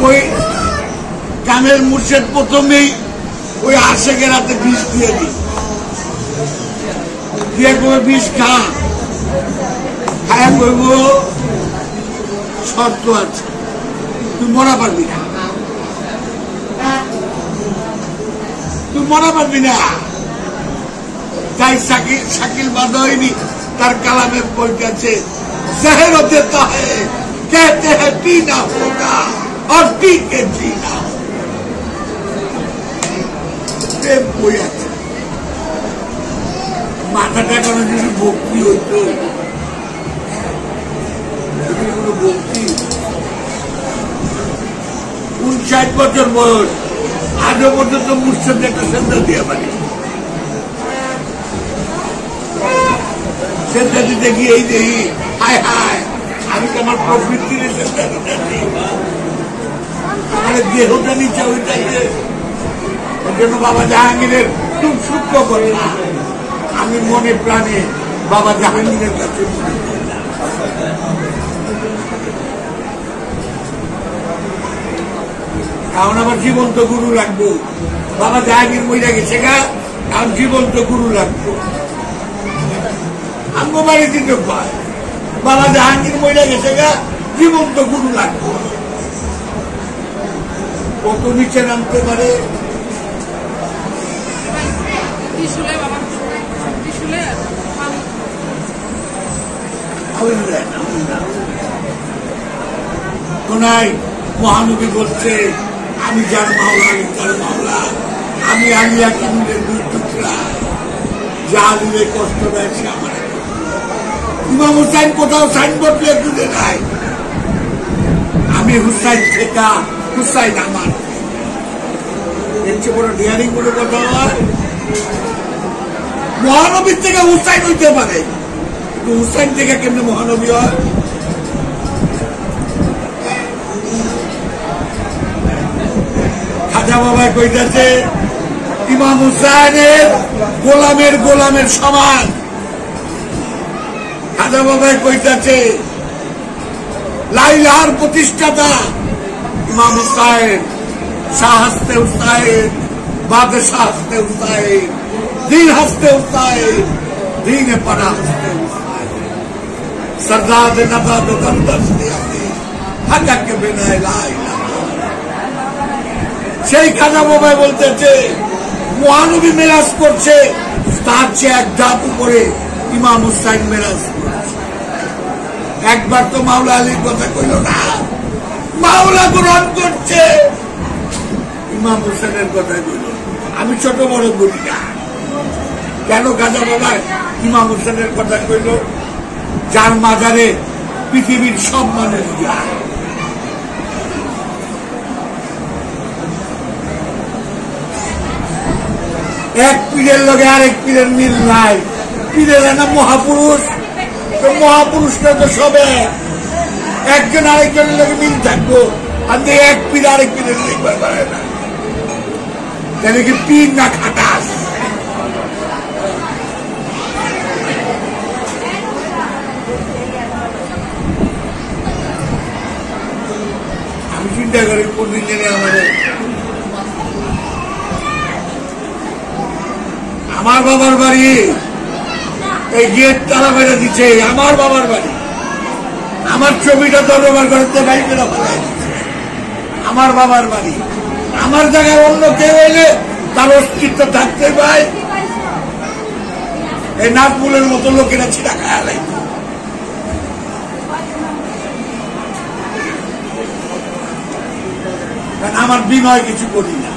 ওই কামের মুর্শেদ প্রথমেই ওই আশেকের হাতে বিষ দিয়ে দিই, দিয়ে কবে বিষ খায়া কইব শর্ত আছে, তুই মরা পারবি না, তুই মরা পারবি না। তাই শাকিল বাদাইনি তার কালামের বই কাছে জহর দেতা है कहते हैं पीना होगा और पी के जीना বই আছে। মাথাটা কোনো যদি ভক্তি হইতো, ভক্তি 59 বছর বয়স, আজও পর্যন্ত মুর্শিদ একটা সেন্দা দিয়ে পারি, সেন্দা দিতে গিয়েই দেখি হায় হায় আমি তো আমার প্রবৃত্তির সেন্দা দিতে আমার দেহটা নিচে ওইটাকে। ওর জন্য বাবা জাহাঙ্গীরের খুব সূক্ষ্ম কথা আমি মনে প্রাণে বাবা জাহাঙ্গীরের কাছে, কারণ আমার জীবন্ত গুরু লাগবো। বাবা জাহাঙ্গীর মহিলা গেছে গা, কারণ জীবন্ত গুরু লাগবো। আমগো বাড়ি দিতে পায় বাবা জাহাঙ্গীর মহিলা গেছে গা, জীবন্ত গুরু লাগবো। কত নিচে নামতে পারে কোনাই মহানবী বলছে আমি যার মাওলা আমি তার মাওলা, আমি আলিয়া কিমিলের দুই টুকরা, যা আলিলে কষ্ট দেয় সে আমার। ইমাম হুসাইন কোথাও সাইনবোর্ড লিখে নাই আমি হুসাইন থেকে, হুসাইন আমার। এর চেয়ে বড় ডিয়ারিং বলে কথা হয়। মহানবীর থেকে হুসাইন হইতে পারে, কিন্তু হুসাইন থেকে কেমনে মহানবী হয়? খাজা বাবা কইতাছে ইমাম হুসাইনের গোলামের সমান। খাজা বাবা কইতাছে লাইলাহার প্রতিষ্ঠাতা ইমাম হুসাইন, শাহ হাসতে হুসাইন, বাদশাহ হাসতে হুসাইন, দিন হাসতে হুসাইন, দিনে পাড়া হাসতে হুসাইন, सरदार नबा হাজাকে বেনায় লাইলা। সেই খাজা বাবাই বলতেছে মহানবী মেরাজ করছে, তার চেয়ে এক ধাপ উপরে ইমাম হুসাইন মেরাজ করছে। একবার তো মাওলা আলীর কথা কইল না, মাওলা গ্রহণ করছে, ইমাম হুসাইনের কথা কইল। আমি ছোট বড় বলি না, কেন খাজা বাবা ইমাম হুসাইনের কথা কইল? যার মাজারে পৃথিবীর সব মানুষ যায়। এক পীরের লগে আরেক পীরের মিল নাই। পীরের না মহাপুরুষ, তো মহাপুরুষরা তো সবে একজন আরেকজনের লগে মিল থাকবো, আর এক পীর আরেক পীরের লিখবার পারে না। তাহলে কি পীর না খাটাস? আমি চিন্তা করি কোনদিন জানি আমার বাবার বাড়ি এই গেট তালা বেড়ে দিচ্ছে, আমার বাবার বাড়ি। আমার ছবিটা দরবার করতে বাইরে ফেলাই দিচ্ছে, আমার বাবার বাড়ি। আমার জায়গায় অন্য কেউ এলে তার অস্তিত্ব থাকতে পাই। এই নাকমুলের মতো লোকেরা ছিটা খায়া লাগবে। আমার বিনয় কিছু করি না।